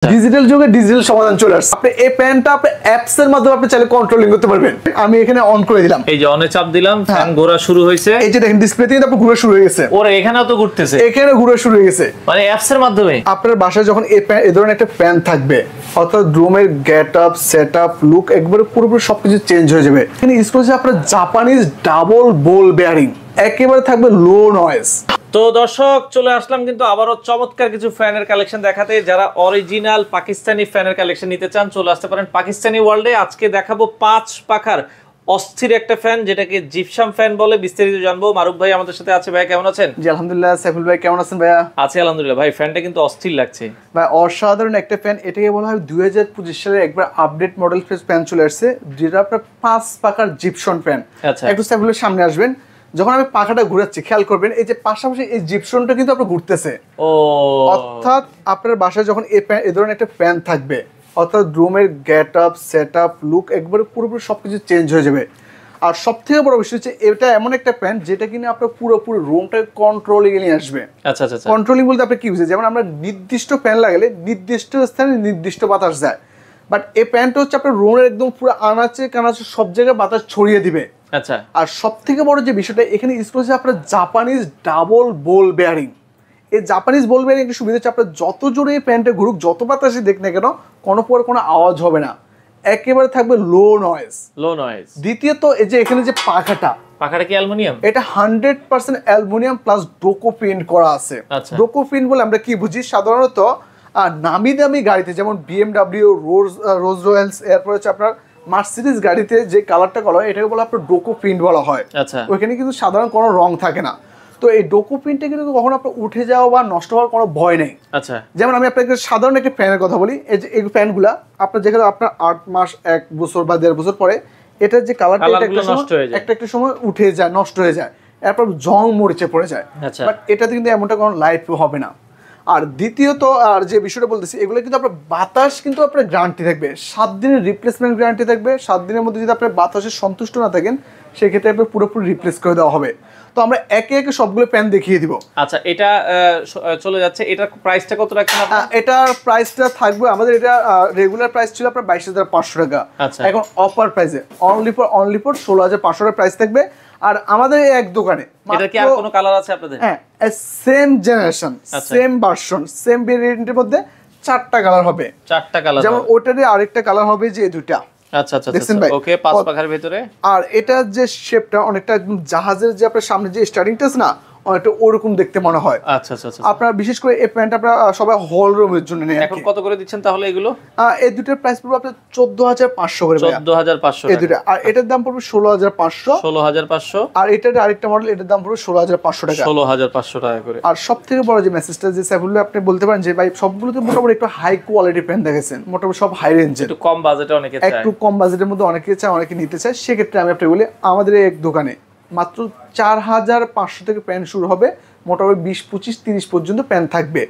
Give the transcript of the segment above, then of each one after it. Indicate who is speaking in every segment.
Speaker 1: Digital যুগে digital সমাধান চলে আসছে। আপনি এই ফ্যানটা আপনি অ্যাপস এর মাধ্যমে আপনি চাইলে কন্ট্রোলিং করতে পারবেন। আমি এখানে অন করে দিলাম,
Speaker 2: এই যে অনে চাপ দিলাম, ফ্যান ঘোরা শুরু হয়েছে।
Speaker 1: এই যে দেখেন ডিসপ্লেতে কিন্তু আপনার ঘোরা শুরু হয়ে গেছে।
Speaker 2: ওরে এখানেও তো ঘুরতেছে,
Speaker 1: এখানে ঘোরা শুরু হয়ে গেছে,
Speaker 2: মানে অ্যাপস এর মাধ্যমে।
Speaker 1: আপনার বাসায় যখন এই ধরনের একটা ফ্যান থাকবে, অর্থাৎ রুমের get up, set up, look একবারে পুরোপুরি সবকিছু চেঞ্জ হয়ে যাবে। এখানে ইউজ করেছে আপনার জাপানিজ ডাবল বল বেয়ারিং, একেবারে থাকবে লো নয়েজ।
Speaker 2: তো দর্শক চলে আসলাম কিন্তু আবারও চমৎকার কিছু ফ্যানের কালেকশন দেখাতে। যারা অরিজিনাল পাকিস্তানি ফ্যানের কালেকশন নিতে চান চলে আসতে পারেন পাকিস্তানি ওয়ার্ল্ডে। আজকে দেখাবো 5 পাখার অস্থির একটা ফ্যান, যেটাকে জিপসাম ফ্যান বলে। বিস্তারিত জানবো। মারুফ ভাই আমাদের সাথে আছে। ভাই কেমন আছেন?
Speaker 1: জি আলহামদুলিল্লাহ। সাইফুল ভাই কেমন আছেন? ভাইয়া
Speaker 2: আছি আলহামদুলিল্লাহ। ভাই ফ্যানটা কিন্তু অস্থির লাগছে
Speaker 1: ভাই, অসাধারণ একটা ফ্যান। এটাকে বলা হয় 2025 সালের একবার আপডেট মডেল ফ্যান চলে আসছে, যেটা আপনার 5 পাখার জিপসন ফ্যান।
Speaker 2: আচ্ছা,
Speaker 1: একটু সাইফুলের সামনে আসবেন। যখন আমি পাখাটা ঘুরাচ্ছি খেয়াল করবেন, এই যে পাশাপাশি এই জিপসনটা কিন্তু আপনার ঘুরতেছে। অর্থাৎ আপনার বাসায় যখন এই ধরনের একটা ফ্যান থাকবে, অর্থাৎ রুমের get up, set up, look একবারে পুরোপুরি সবকিছু চেঞ্জ হয়ে যাবে। আর সব থেকে বড় বিষয় হচ্ছে এটা এমন একটা ফ্যান যেটা কিনা আপনার পুরোপুরি রুমটাকে কন্ট্রোলিং নিয়ে আসবে।
Speaker 2: আচ্ছা আচ্ছা।
Speaker 1: কন্ট্রোলিং বলতে আপনি কি বুঝে, যেমন আমরা নির্দিষ্ট ফ্যান লাগালে নির্দিষ্ট স্থানে নির্দিষ্ট বাতাস যায়, বাট এই ফ্যানটা হচ্ছে আপনার রুমের একদম পুরো আনাচে কানাচে সব জায়গায় বাতাস ছড়িয়ে দিবে।
Speaker 2: আচ্ছা।
Speaker 1: আর সব থেকে বড় যে বিষয়টা এখানে ইউজ করেছে আপনার জাপানিজ ডাবল বল বেয়ারিং। এই জাপানিজ বল বেয়ারিং একটা সুবিধা হচ্ছে আপনার যত জোরে এই ফ্যানটা ঘুরুক, যত বাতাসে দেখ না কেন, কোনো আওয়াজ হবে না, একেবারে থাকবে লো নয়েজ।
Speaker 2: লো নয়েজ।
Speaker 1: দ্বিতীয়ত এই যে এখানে যে পাখাটা
Speaker 2: কি অ্যালুমিনিয়াম?
Speaker 1: এটা 100% অ্যালুমিনিয়াম প্লাস ডোকো প্রিন্ট করা আছে। ডোকো প্রিন্ট বলে আমরা কি বুঝি? সাধারণত নামি দামি গাড়িতে যেমন BMW, রোজ রয়েলস, এরপর হচ্ছে আপনার মার্সিডিজ গাড়িতে যে কালারটা করা হয় এটাকে বলা আপনার ডোকো প্রিন্ট বলা হয়।
Speaker 2: আচ্ছা।
Speaker 1: ওইখানে কিন্তু সাধারণ কোনো রং থাকে না। তো এই ডোকো প্রিন্টে কিন্তু কখনো আপনার উঠে যাওয়া বা নষ্ট হওয়ার কোনো ভয় নেই।
Speaker 2: আচ্ছা।
Speaker 1: যেমন আমি আপনাকে সাধারণ একটা ফ্যানের কথা বলি। এই যে এই ফ্যানগুলা আপনার যেখানে আপনার 8 মাস, 1 বছর বা 1.5 বছর পরে এটার যে কালারটা একটা সময় উঠে যায়, নষ্ট হয়ে যায়, এরপর জং মরিচে পড়ে যায়। বাট এটাতে কিন্তু এমনটা কোনো লাইফ হবে না। আর দ্বিতীয়ত আর যে বিষয়টা বলতেছি, এগুলো কিন্তু আপনার বাতাস কিন্তু আপনার গ্যারান্টি থাকবে, 7 দিনের রিপ্লেসমেন্ট গ্যারান্টি থাকবে। 7 দিনের মধ্যে যদি আপনার বাতাসে সন্তুষ্ট না থাকেন সেক্ষেত্রে আপনার পুরোপুরি রিপ্লেস করে দেওয়া হবে। তো আমরা একে একে সবগুলো প্যান দেখিয়ে দিব।
Speaker 2: আচ্ছা, এটা চলে যাচ্ছে। এটার প্রাইসটা কত রাখছেন আপনারা?
Speaker 1: এটার প্রাইসটা থাকবে আমাদের, এটা রেগুলার প্রাইস ছিল আপনার 22,500 টাকা। এখন অফার প্রাইসে অনলি ফর 16,500 টাকা প্রাইস থাকবে। আর আমাদের এক দোকানে
Speaker 2: এটা কি আর কোনো কালার আছে আপনাদের?
Speaker 1: হ্যাঁ, same generation, same version, same ভেরিয়েন্টের মধ্যে 4টা কালার হবে।
Speaker 2: 4টা কালার,
Speaker 1: যেমন ওটারই আরেকটা কালার হবে যে দুইটা।
Speaker 2: আচ্ছা আচ্ছা। ওকে, 5 পাখার ভিতরে। আর
Speaker 1: এটা যে শেপটা অনেকটা একদম জাহাজের যে আপনার সামনে যে স্টার্টিংটা আছে না, অনেকটা ওরকম দেখতে মনে হয়।
Speaker 2: আচ্ছা আচ্ছা।
Speaker 1: আপনারা বিশেষ করে এই প্যান্ট আপনারা সবাই হল রুমের জন্য নেন।
Speaker 2: এখন কত করে দিচ্ছেন তাহলে এগুলো?
Speaker 1: এই দুটোর প্রাইস পড়বে আপনার 14,500 করে।
Speaker 2: 14,500
Speaker 1: এই দুটো। আর এটার দাম পড়বে 16,500।
Speaker 2: 16,500।
Speaker 1: আর এটার আরেকটা মডেল, এটার দাম পড়বে 16,500 টাকা।
Speaker 2: 16,500 টাকা করে।
Speaker 1: আর সবথেকে বড় যে মেসেজটা যে সাইফুল আপনি বলতে পারেন যে ভাই সবগুলোতে মোটামুটি একটু হাই কোয়ালিটি পেন দেখেছেন, মোটামুটি সব হাই রেঞ্জের,
Speaker 2: একটু কম বাজেটে অনেকে চায়,
Speaker 1: একটু কম বাজেটের মধ্যে অনেকে চায়, অনেকে নিতে চায়। সেক্ষেত্রে আমি আপনাকে বলি আমাদের এক দোকানে মাত্র 4,500 থেকে প্যান শুরু হবে, মোটামুটি 20, 25, 30 পর্যন্ত প্যান থাকবে।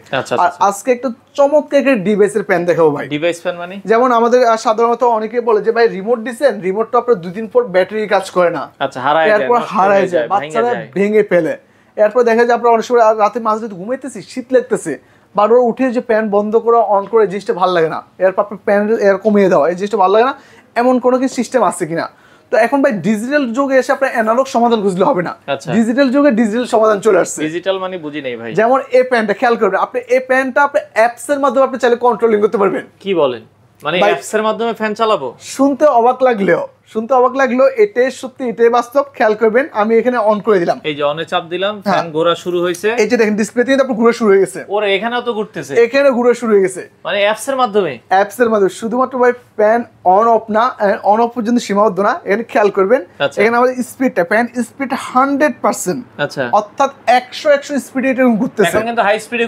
Speaker 1: আর আজকে একটা চমৎকার একটা ডিভাইস এর প্যান দেখাবো ভাই।
Speaker 2: ডিভাইস প্যান মানে
Speaker 1: যেমন আমাদের সাধারণত অনেকে বলে যে ভাই রিমোট দিবেন, রিমোটটা আপনার 2 দিন পর ব্যাটারি কাজ করে না।
Speaker 2: আচ্ছা, হারায় যায়,
Speaker 1: বাচ্চারা ভেঙে ফেলে। এরপর দেখা যায় আপনারা অনেক সময় রাতে মাঝরাতে ঘুমাইতেছি, শীত লাগতেছে, বারবার উঠে যে প্যান বন্ধ করা অন করে এই জিনিসটা ভালো লাগে না, এরপর আপনার প্যান এর কমিয়ে দেওয়া এই জিনিসটা ভালো লাগে না, এমন কোনো কি সিস্টেম আছে কিনা। তো এখন ভাই ডিজিটাল যুগে এসে আপনার অ্যানালগ সমাধান খুঁজলে হবে না, ডিজিটাল যুগে ডিজিটাল সমাধান চলে আসছে।
Speaker 2: ডিজিটাল মানে বুঝি নেই ভাই।
Speaker 1: যেমন এই প্যানটা খেয়াল করবেন, আপনি এই প্যানটা আপনি অ্যাপস এর মাধ্যমে আপনি চাইলে কন্ট্রোলিং করতে পারবেন।
Speaker 2: কি বলেন? মানে অ্যাপস এর মাধ্যমে ফ্যান চালাবো? শুনতে অবাক লাগলেও
Speaker 1: এটাই সত্যি, এটাই বাস্তব। খেয়াল করবেন, আমি এখানে অন করে দিলাম,
Speaker 2: এই যে অনে চাপ দিলাম, ফ্যান ঘোরা শুরু হয়েছে।
Speaker 1: এই যে দেখেন ডিসপ্লেতে কিন্তু আপনার ঘোরা শুরু হয়ে গেছে।
Speaker 2: ওরে এখানেও তো ঘুরতেছে,
Speaker 1: এখানে ঘোরা শুরু হয়ে গেছে,
Speaker 2: মানে অ্যাপস এর মাধ্যমে।
Speaker 1: শুধুমাত্র ভাই ফ্যান অন অফ না, অন অফ পর্যন্ত সীমাবদ্ধ না। এখানে খেয়াল করবেন, এখানে আমাদের স্পিডটা, ফ্যান স্পিড 100%।
Speaker 2: আচ্ছা,
Speaker 1: অর্থাৎ 100 স্পিডে এটা ঘুরতেছে।
Speaker 2: এখন কিন্তু হাই স্পিডে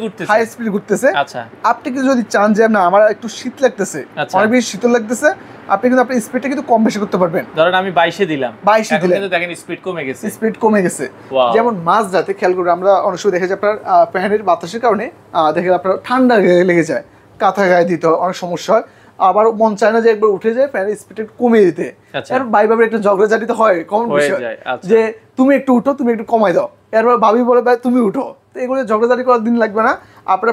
Speaker 2: ঘুরতেছে।
Speaker 1: আচ্ছা, আপনি কি যদি চান যে না আমার একটু শীত লাগতেছে, অনেক বেশি শীতল লাগতেছে, আপনি কিন্তু আপনার স্পিডটা কিন্তু কম বেশি করতে পারবেন।
Speaker 2: ধরেন আমি 22 দিলাম, কিন্তু দেখেন স্পিড কমে গেছে।
Speaker 1: যেমন মাঝরাতে খেয়াল করে আমরা অনেক সময় দেখে যে আপনার ফ্যানের বাতাসের কারণে দেখে আপনার ঠান্ডা লেগে যায়, কাঁথা গায়ে দিতে অনেক সমস্যা হয়। আবার মন চায় না যে একবার উঠে যায় ফ্যানের স্পিডটা কমিয়ে দিতে, আর ভাবে একটা ঝগড়াঝাটি হয় কমন বিষয়, যে তুমি একটু উঠো, তুমি একটু কমাই দাও, এরপর ভাবি বলে ভাই তুমি উঠো। তো এগুলো ঝগড়াঝাটি করার দিন লাগবে না। আপনারা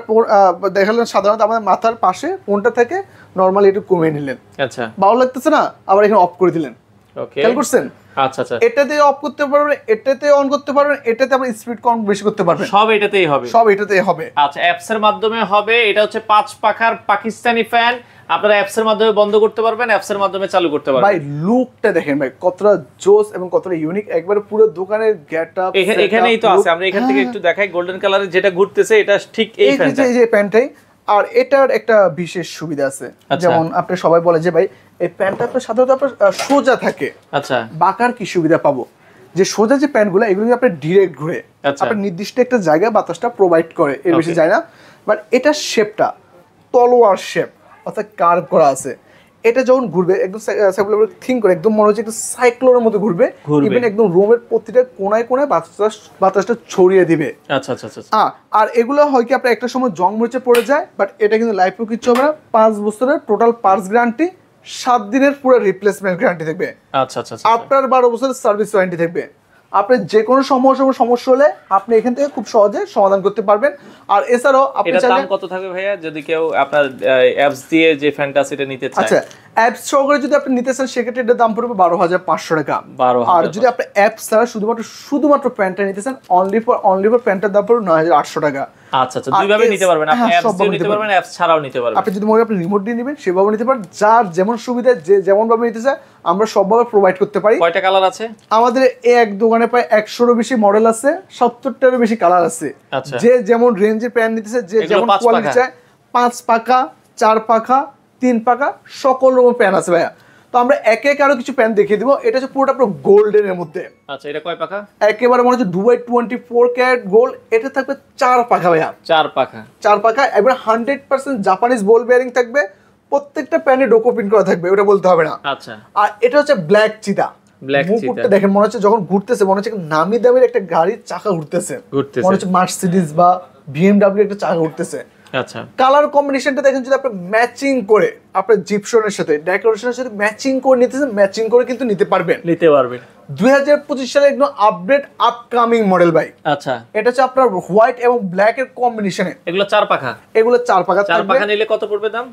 Speaker 1: দেখালেন সাধারণত আমাদের মাথার পাশে ফোনটা থেকে নরমালি একটু কমিয়ে নিলেন,
Speaker 2: আচ্ছা
Speaker 1: ভালো লাগতেছে না, আবার এখানে অফ করে দিলেন।
Speaker 2: ওকে,
Speaker 1: খেয়াল করছেন?
Speaker 2: আচ্ছা আচ্ছা,
Speaker 1: এটাতে অফ করতে পারবেন, এটাতে অন করতে পারবেন, এটাতে আপনি স্পিড কম বেশি করতে পারবেন,
Speaker 2: সব এটাতেই হবে,
Speaker 1: সব এটাতেই হবে।
Speaker 2: আচ্ছা অ্যাপস এর মাধ্যমে হবে। এটা হচ্ছে 5 পাখার পাকিস্তানি ফ্যান, আপনারা অ্যাপস এর মাধ্যমে বন্ধ করতে পারবেন, অ্যাপস এর মাধ্যমে চালু করতে পারবেন।
Speaker 1: ভাই লুকটা দেখেন ভাই, কতটা জোস এবং কতটা ইউনিক, একবারে পুরো দোকানের গেটআপ
Speaker 2: এখানেই তো আছে। আমরা এখান থেকে একটু দেখাই, গোল্ডেন কালারের যেটা ঘুরতেছে এটা ঠিক এই ফ্যানটা,
Speaker 1: এই যে প্যান্টটাই। আর এটার একটা বিশেষ সুবিধা আছে, যেমন আপনি সবাই বলে যে ভাই এই প্যান্টটা আপনার সাধারণত আপনার সোজা থাকে,
Speaker 2: আচ্ছা
Speaker 1: বাঁকার কি সুবিধা পাবো, যে সোজা যে প্যান্টগুলো এগুলো আপনি ডিরেক্ট ঘুরে আপনার নির্দিষ্ট একটা জায়গায় বাতাসটা প্রোভাইড করে, এর বেশি যায় না। বাট এটার শেপটা তলোয়ার শেপ, অর্থাৎ কার্ভ করা আছে। এটা যখন ঘুরবে একদম থিঙ্ক করে একদম মনে হচ্ছে একটু সাইক্লোনের মতো ঘুরবে, ইভেন একদম রুমের প্রতিটা কোনায় কোনায় বাতাসটা ছড়িয়ে দিবে।
Speaker 2: আচ্ছা আচ্ছা আচ্ছা,
Speaker 1: আর এগুলো হয় কি আপনার একটা সময় জং মরিচে পড়ে যায়, বাট এটা কিন্তু লাইফও কিচ্ছু হবে না। 5 বছরের টোটাল পার্টস গ্যারান্টি, 7 দিনের পুরো রিপ্লেসমেন্ট গ্যারান্টি থাকবে।
Speaker 2: আচ্ছা আচ্ছা,
Speaker 1: আপনার 12 বছরের সার্ভিস ওয়ারেন্টি থাকবে। আপনার যে কোনো সমস্যা হলে আপনি এখান থেকে খুব সহজে সমাধান করতে পারবেন। আর এছাড়াও আপনি
Speaker 2: এটার দাম কত থাকবে ভাইয়া, যদি কেউ আপনার অ্যাপস দিয়ে যে ফ্যানটা সেটা নিতে চায়?
Speaker 1: আচ্ছা, অ্যাপস সহকারে যদি আপনি নিতে চান সেক্ষেত্রে এটার দাম পড়বে 12,500 টাকা। আর যদি আপনি অ্যাপস ছাড়া শুধুমাত্র প্যান্টটা নিতে চান, অনলি ফর প্যান্টের দাম পড়বে 9,800 টাকা।
Speaker 2: আচ্ছা আচ্ছা, দুইভাবে নিতে পারবেন আপনি, অ্যাপস দিয়েও নিতে পারবেন, অ্যাপস ছাড়াও নিতে পারবেন।
Speaker 1: আপনি যদি মনে আপনি রিমোট দিয়ে নেবেন সেভাবে নিতে পারেন, যার যেমন সুবিধা, যে যেমন ভাবে নিতে চায় আমরা সবভাবে প্রোভাইড করতে পারি।
Speaker 2: কয়টা কালার আছে
Speaker 1: আমাদের এক দোকানে? প্রায় 100-এরও বেশি মডেল আছে, 70টারও বেশি কালার আছে।
Speaker 2: আচ্ছা,
Speaker 1: যে যেমন রেঞ্জের প্যান্ট নিতেছে, যে যেমন কোয়ালিটি চায়, 5 পাখা, 4 পাখা, 3 পাখা, সকল রকম প্যান্ট আছে ভাইয়া। তো আমরা একে একে আরো কিছু প্যান্ট দেখিয়ে দিব। এটা হচ্ছে পুরোটা পুরো গোল্ডেনের মধ্যে।
Speaker 2: আচ্ছা, এটা কয় পাখা?
Speaker 1: একেবারে মনে হচ্ছে দুবাই 24 ক্যারেট গোল্ড। এটা থাকবে 4 পাখা ভাইয়া,
Speaker 2: 4 পাখা,
Speaker 1: 4 পাখা। এবার 100% জাপানিজ বল বেয়ারিং থাকবে, প্রত্যেকটা প্যান্টে ডোকো প্রিন্ট করা থাকবে, ওটা বলতে হবে না।
Speaker 2: আচ্ছা, আর
Speaker 1: এটা হচ্ছে ব্ল্যাক চিতা। মুকুটটা দেখেন, মনে হচ্ছে যখন ঘুরতেছে মনে হচ্ছে নামি দামির একটা গাড়ির চাকা ঘুরতেছে, মনে হচ্ছে মার্সিডিজ বা বিএমডব্লিউ একটা চাকা ঘুরতেছে।
Speaker 2: আচ্ছা,
Speaker 1: কালার কম্বিনেশনটা দেখেন, যদি আপনি ম্যাচিং করে আপনার জিপসনের সাথে ডেকোরেশনের সাথে ম্যাচিং করে নিতেছেন, ম্যাচিং করে কিন্তু নিতে পারবেন। 2025 সালে একদম আপডেট আপকামিং মডেল ভাই।
Speaker 2: আচ্ছা,
Speaker 1: এটা হচ্ছে আপনার হোয়াইট এবং ব্ল্যাক এর কম্বিনেশনে।
Speaker 2: এগুলো 4 পাখা,
Speaker 1: এগুলো 4 পাখা।
Speaker 2: 4 পাখা নিলে কত পড়বে দাম?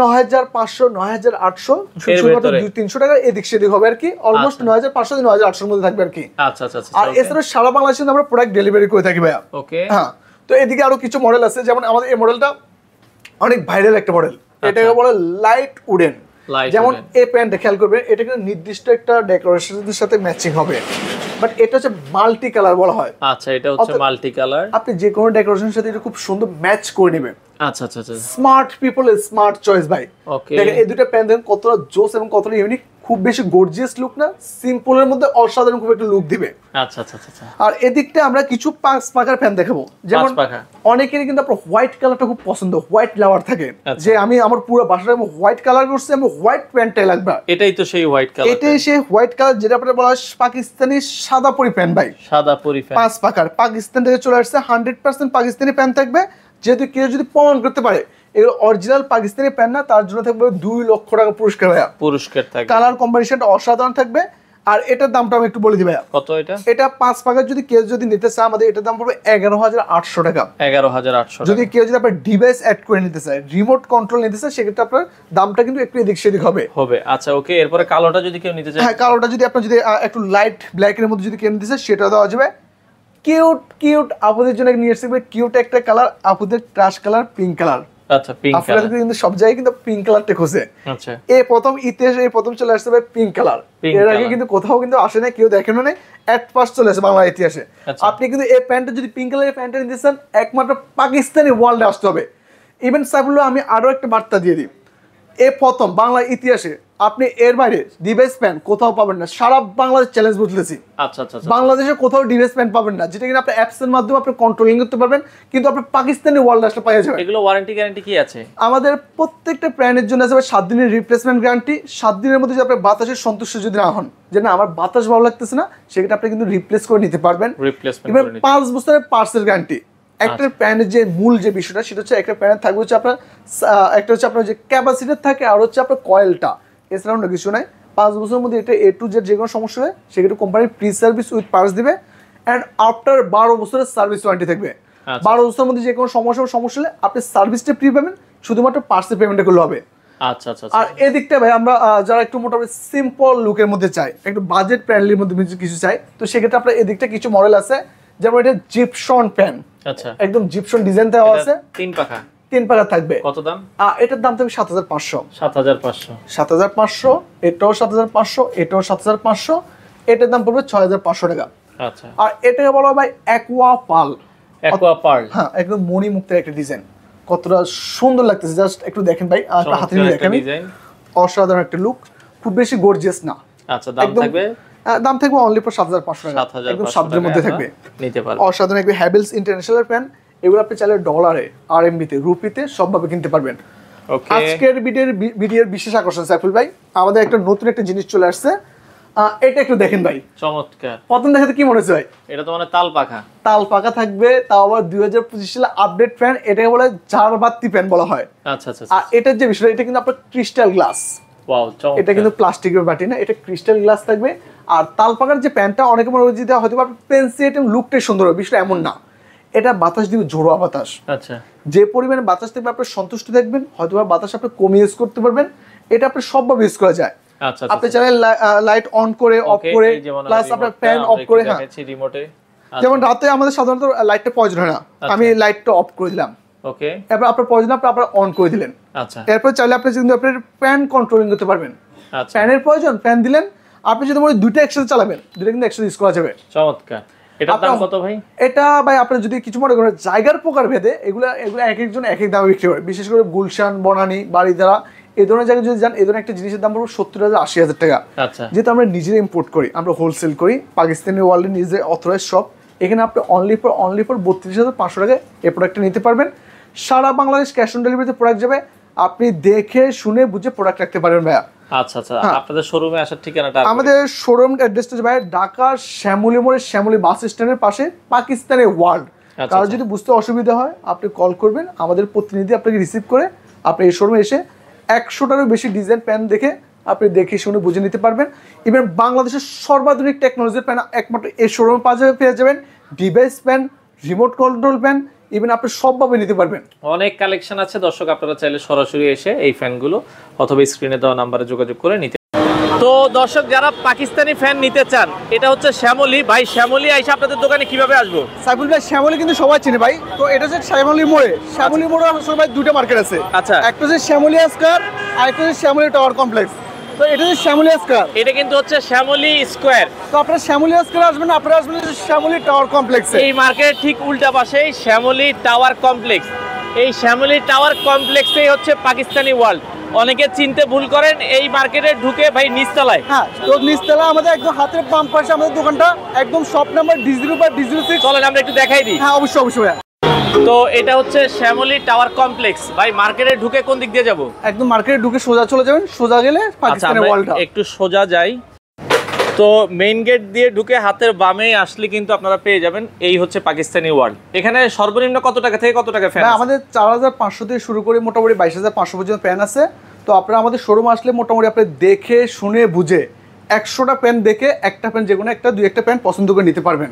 Speaker 1: 9,500, 9,800, শুধুমাত্র 200-300 টাকা এদিক সেদিক হবে আর কি। অলমোস্ট 9,500 9,800 এর মধ্যে থাকবে আর কি।
Speaker 2: আচ্ছা আচ্ছা।
Speaker 1: আর এছাড়া সারা বাংলাদেশে আমরা প্রোডাক্ট ডেলিভারি করে থাকি ভাইয়া।
Speaker 2: ওকে,
Speaker 1: হ্যাঁ। তো এদিকে আরো কিছু মডেল আছে, যেমন আমাদের এই মডেলটা অনেক ভাইরাল একটা মডেল, এটাকে বলে লাইট উডেন। যেমন এই প্যান্টটা খেয়াল করবে, এটা কিন্তু নির্দিষ্ট একটা ডেকোরেশনের সাথে ম্যাচিং হবে, বাট এটা হচ্ছে মাল্টি কালার বলা হয়।
Speaker 2: আচ্ছা, এটা হচ্ছে মাল্টি কালার,
Speaker 1: আপনি যে কোনো ডেকোরেশনের সাথে এটা খুব সুন্দর ম্যাচ করে নেবেন।
Speaker 2: আচ্ছা আচ্ছা আচ্ছা,
Speaker 1: স্মার্ট পিপল স্মার্ট চয়েস ভাই।
Speaker 2: ওকে,
Speaker 1: দেখেন এই দুটো প্যান্ট দেখেন কতটা জোস এবং কতটা ইউনিক, খুব বেশি গর্জিয়াস লুক না, সিম্পলের মধ্যে অসাধারণ খুব একটা লুক দিবে।
Speaker 2: আচ্ছা আচ্ছা আচ্ছা। আর
Speaker 1: এদিকটা আমরা কিছু 5 পাখার প্যান্ট দেখাবো। যেমন অনেকেরই কিন্তু আপনার হোয়াইট কালারটা খুব পছন্দ, হোয়াইট লাভার থাকে, যে আমি আমার পুরো বাসাটা আমি হোয়াইট কালার করছি, আমি হোয়াইট প্যান্টটাই লাগবে।
Speaker 2: এটাই তো সেই হোয়াইট কালার,
Speaker 1: এটাই সেই হোয়াইট কালার, যেটা আপনার বলা হয় পাকিস্তানি সাদা পরি প্যান্ট ভাই।
Speaker 2: সাদা পরি প্যান্ট
Speaker 1: 5 পাখার পাকিস্তান থেকে চলে আসছে, 100% পাকিস্তানি প্যান্ট থাকবে। যেহেতু কেউ যদি প্রমাণ করতে পারে এগুলো অরিজিনাল পাকিস্তানি প্যান্ট না, তার জন্য থাকবে 2 লক্ষ টাকা পুরস্কার ভাইয়া।
Speaker 2: পুরস্কার থাকবে, কালার
Speaker 1: কম্বিনেশনটা অসাধারণ থাকবে। আর এটার দামটা আমি একটু বলে দিই ভাইয়া।
Speaker 2: কত এটা?
Speaker 1: এটা 5 পাখার যদি কেউ যদি নিতে চায়, আমাদের এটার দাম পড়বে 11,800 টাকা।
Speaker 2: 11,800।
Speaker 1: যদি কেউ যদি আপনার ডিভাইস অ্যাড করে নিতে চায়, রিমোট কন্ট্রোল নিতে চায়, সেক্ষেত্রে আপনার দামটা কিন্তু একটু এদিক সেদিক হবে।
Speaker 2: আচ্ছা, ওকে। এরপরে কালোটা যদি কেউ নিতে চায়?
Speaker 1: হ্যাঁ, কালোটা যদি আপনার যদি একটু লাইট ব্ল্যাক এর মধ্যে যদি কেউ নিতে চায়, সেটা দেওয়া যাবে। কিউট আপুদের জন্য নিয়ে এসেছে কিউট একটা কালার, আপুদের ক্রাশ কালার পিঙ্ক কালার।
Speaker 2: আচ্ছা, পিঙ্ক কালার
Speaker 1: কিন্তু সব জায়গায় কিন্তু পিঙ্ক কালারটা খোঁজে।
Speaker 2: আচ্ছা,
Speaker 1: এই প্রথম ইতিহাসে এই প্রথম চলে আসছে ভাই পিঙ্ক কালার। এর আগে কিন্তু কোথাও কিন্তু আসে না, কেউ দেখেন না, এট ফার্স্ট চলে আসে বাংলা ইতিহাসে। আপনি কিন্তু এই প্যান্টটা যদি পিঙ্ক কালারের প্যান্টটা নিতে চান, একমাত্র পাকিস্তানি ওয়ার্ল্ডে আসতে হবে। ইভেন সাইফুল্লাহ, আমি আরো একটা বার্তা দিয়ে দিই, এই প্রথম বাংলা ইতিহাসে আপনি এর বাইরে ডিভাইস প্যান্ট কোথাও পাবেন না। সারা বাংলাদেশ চ্যালেঞ্জ বলতেছি,
Speaker 2: আচ্ছা আচ্ছা,
Speaker 1: বাংলাদেশে কোথাও ডিভাইস প্যান্ট পাবেন না, যেটা কিনা আপনি অ্যাপস এর মাধ্যমে আপনি কন্ট্রোলিং করতে পারবেন, কিন্তু আপনি পাকিস্তানি ওয়ার্ল্ড আসলে পাওয়া যাবে।
Speaker 2: এগুলো ওয়ারেন্টি গ্যারান্টি কি আছে?
Speaker 1: আমাদের প্রত্যেকটা প্যান্টের জন্য আছে 7 দিনের রিপ্লেসমেন্ট গ্যারান্টি। 7 দিনের মধ্যে যদি আপনি বাতাসের সন্তুষ্ট যদি না হন, যে না আমার বাতাস ভালো লাগতেছে না, সেক্ষেত্রে আপনি কিন্তু রিপ্লেস করে নিতে পারবেন। এবার 5 বছরের পার্সেল গ্যারান্টি। একটা প্যান্টের যে মূল যে বিষয়টা, সেটা হচ্ছে একটা প্যান্ট থাকবে হচ্ছে আপনার একটা হচ্ছে আপনার যে ক্যাপাসিটি থাকে, আর হচ্ছে আপনার কয়েলটা, এছাড়াও অন্য কিছু নাই। 5 বছরের মধ্যে এটা A to Z যে কোনো সমস্যা হয় সেক্ষেত্রে company pre service with parts দিবে, অ্যান্ড আফটার 12 বছরের সার্ভিস ওয়ারেন্টি থাকবে। 12 বছরের মধ্যে যে কোনো সমস্যা হলে আপনি সার্ভিসটা ফ্রি পাবেন, শুধুমাত্র পার্টসের পেমেন্টটা করলে হবে।
Speaker 2: আচ্ছা আচ্ছা।
Speaker 1: আর এদিকটা ভাই আমরা যারা একটু মোটামুটি সিম্পল লুকের মধ্যে চাই, একটু বাজেট ফ্রেন্ডলির মধ্যে কিছু চাই, তো সেক্ষেত্রে আপনার এদিকটা কিছু মডেল আছে, যেমন এটা জিপসন ফ্যান।
Speaker 2: আচ্ছা,
Speaker 1: একদম জিপসন ডিজাইন দেওয়া আছে, 3 পাখা থাকবে।
Speaker 2: কত দাম?
Speaker 1: এটার দাম থাকবে 7500।
Speaker 2: 7500,
Speaker 1: এটাও 7500, এটাও 7500, এটার দাম পড়বে 6500 টাকা।
Speaker 2: আচ্ছা।
Speaker 1: আর এটাকে বলা হয় ভাই অ্যাকোয়া পার্ল। হ্যাঁ, একদম মণিমুক্তের একটা ডিজাইন, কতটা সুন্দর লাগতেছে জাস্ট একটু দেখেন ভাই, একটা হাতে নিয়ে দেখেন, অসাধারণ একটা লুক, খুব বেশি গর্জিয়াস না।
Speaker 2: আচ্ছা, দাম থাকবে
Speaker 1: অনলি ফর 7500 টাকা, একদম সাধ্যের মধ্যে থাকবে,
Speaker 2: নিতে পারবেন।
Speaker 1: অসাধারণ একদম হ্যাভেলস ইন্টারন্যাশনাল ফ্যান। এগুলো আপনি চাইলে ডলারে, আরএমবিতে, রুপিতে সবভাবে কিনতে পারবেন। আজকের ভিডিওর বিশেষ আকর্ষণ সাইফুল ভাই, আমাদের একটা নতুন একটা জিনিস চলে আসছে, এটা একটু দেখেন ভাই,
Speaker 2: চমৎকার।
Speaker 1: প্রথম দেখাতে কি মনে হচ্ছে ভাই?
Speaker 2: এটা তো মানে তাল পাখা থাকবে,
Speaker 1: তাও আবার 2025 সালে আপডেট ফ্যান। এটাকে বলে ঝাড়বাতি ফ্যান বলা হয়।
Speaker 2: আচ্ছা আচ্ছা।
Speaker 1: আর এটার যে বিষয়, এটা কিন্তু আপনার ক্রিস্টাল গ্লাস।
Speaker 2: ওয়াও, চমৎকার।
Speaker 1: এটা কিন্তু প্লাস্টিকের বাটি না, এটা ক্রিস্টাল গ্লাস থাকবে। আর তাল পাখার যে প্যানটা অনেকে মনে হয় যে হয়তো ফ্যান্সি আইটেম, লুকটাই সুন্দর হবে, বিষয়টা এমন না। এটা বাতাস দিবে, ঝোড়োয়া বাতাস।
Speaker 2: আচ্ছা,
Speaker 1: যে পরিমাণে বাতাস থাকবে আপনি সন্তুষ্ট থাকবেন, হয়তো বাতাস আপনি কমিয়ে ইউজ করতে পারবেন। এটা আপনি সবভাবে ইউজ করা যায়।
Speaker 2: আচ্ছা,
Speaker 1: আপনি চাইলে লাইট অন করে, অফ করে, প্লাস আপনার ফ্যান অফ করে। হ্যাঁ,
Speaker 2: রিমোটে
Speaker 1: যেমন রাতে আমাদের সাধারণত লাইটটা প্রয়োজন হয় না, আমি লাইটটা অফ করে দিলাম,
Speaker 2: ওকে,
Speaker 1: এরপর আপনার প্রয়োজন আপনি অন করে দিলেন।
Speaker 2: আচ্ছা,
Speaker 1: এরপর চাইলে আপনি কিন্তু আপনার ফ্যান কন্ট্রোলিং করতে পারবেন।
Speaker 2: আচ্ছা,
Speaker 1: ফ্যানের প্রয়োজন, ফ্যান দিলেন, আপনি যদি মনে দুইটা একসাথে চালাবেন, দুইটা কিন্তু একসাথে ইউজ করা যাবে।
Speaker 2: চমৎকার। এটার দাম কত ভাই?
Speaker 1: এটা ভাই আপনি যদি কিছু মনে করেন জায়গার প্রকার ভেদে, এগুলো এক একজন এক এক দামে বিক্রি করে, বিশেষ করে গুলশান, বনানী, বাড়িধারা এই ধরনের জায়গায় যদি যান, এই ধরনের একটা জিনিসের দাম পড়বে 70,000 80,000 টাকা।
Speaker 2: আচ্ছা,
Speaker 1: যেহেতু আমরা নিজেরা ইম্পোর্ট করি, আমরা হোলসেল করি, পাকিস্তানি ওয়ার্ল্ডের নিজে অথরাইজ শপ, এখানে আপনি অনলি ফর 32,500 টাকায় এই প্রোডাক্টটা নিতে পারবেন। সারা বাংলাদেশ ক্যাশ অন ডেলিভারিতে প্রোডাক্ট যাবে, আপনি দেখে শুনে বুঝে প্রোডাক্ট রাখতে পারবেন ভাইয়া।
Speaker 2: আচ্ছা আচ্ছা। আপনাদের শোরুমে আসার ঠিকানাটা?
Speaker 1: আমাদের শোরুম অ্যাড্রেসটা ভাই ঢাকা শ্যামলী মোড়ের শ্যামলী বাস স্ট্যান্ডের পাশে, পাকিস্তানি ওয়ার্ল্ড। কারো যদি বুঝতে অসুবিধা হয়, আপনি কল করবেন, আমাদের প্রতিনিধি আপনাকে রিসিভ করে আপনি এই শোরুমে এসে 100টারও বেশি ডিজাইন প্যান দেখে আপনি দেখে শুনে বুঝে নিতে পারবেন। ইভেন বাংলাদেশের সর্বাধুনিক টেকনোলজির প্যান একমাত্র এই শোরুমে পেয়ে যাবেন। Device pan, remote control pan, even আপনি সবভাবে নিতে পারবেন।
Speaker 2: অনেক কালেকশন আছে দর্শক, আপনারা চাইলে সরাসরি এসে এই ফ্যানগুলো অথবা স্ক্রিনে দেওয়া নাম্বারে যোগাযোগ করে নিতে। তো দর্শক, যারা পাকিস্তানি ফ্যান নিতে চান, এটা হচ্ছে শ্যামলী। ভাই, শ্যামলী আইসা আপনাদের দোকানে কিভাবে আসবো?
Speaker 1: সাইফুল ভাই, শ্যামলী কিন্তু সবাই চিনে ভাই, তো এটা হচ্ছে শ্যামলী মোড়ে। শ্যামলী মোড়ে আসলে ভাই দুটো মার্কেট আছে।
Speaker 2: আচ্ছা,
Speaker 1: একটা হচ্ছে শ্যামলী স্কয়ার আর একটা হচ্ছে শ্যামলী টাওয়ার কমপ্লেক্স। তো এটা হচ্ছে শ্যামলী স্কয়ার,
Speaker 2: এটা কিন্তু হচ্ছে শ্যামলী স্কয়ার।
Speaker 1: তো আপনারা শ্যামলী স্কয়ার আসবেন, আপনারা আসবেন শ্যামলী টাওয়ার কমপ্লেক্সে।
Speaker 2: এই মার্কেটের ঠিক উল্টা পাশেই শ্যামলী টাওয়ার কমপ্লেক্স। এই শ্যামলী টাওয়ার কমপ্লেক্সেই হচ্ছে পাকিস্তানি ওয়ার্ল্ড। অনেকে চিনতে ভুল করেন, এই মার্কেটে ঢুকে ভাই নিচতলায়।
Speaker 1: হ্যাঁ, তো নিচতলা আমাদের একদম হাতের বাম পাশে আমাদের দোকানটা, একদম শপ নাম্বার D0/D06।
Speaker 2: চলেন আমরা একটু দেখাই দিই।
Speaker 1: হ্যাঁ, অবশ্যই অবশ্যই।
Speaker 2: তো এটা হচ্ছে শ্যামলী টাওয়ার কমপ্লেক্স। ভাই, মার্কেটে ঢুকে কোন দিক দিয়ে যাব?
Speaker 1: একদম মার্কেটে ঢুকে সোজা চলে যাবেন, সোজা গেলে পাকিস্তানি ওয়ার্ল্ডটা।
Speaker 2: একটু সোজা যাই, তো মেইন গেট দিয়ে ঢুকে হাতের বামে আসলে কিন্তু আপনারা পেয়ে যাবেন এই হচ্ছে পাকিস্তানি ওয়ার্ল্ড। এখানে সর্বনিম্ন কত টাকা থেকে কত টাকা ফ্যান?
Speaker 1: আমাদের 4,500 থেকে শুরু করে মোটামুটি 22,500 পর্যন্ত ফ্যান আছে। তো আপনারা আমাদের শোরুমে আসলে মোটামুটি আপনি দেখে শুনে বুঝে 100টা প্যান দেখে একটা প্যান, যে কোনো একটা দুই একটা প্যান পছন্দ করে নিতে পারবেন।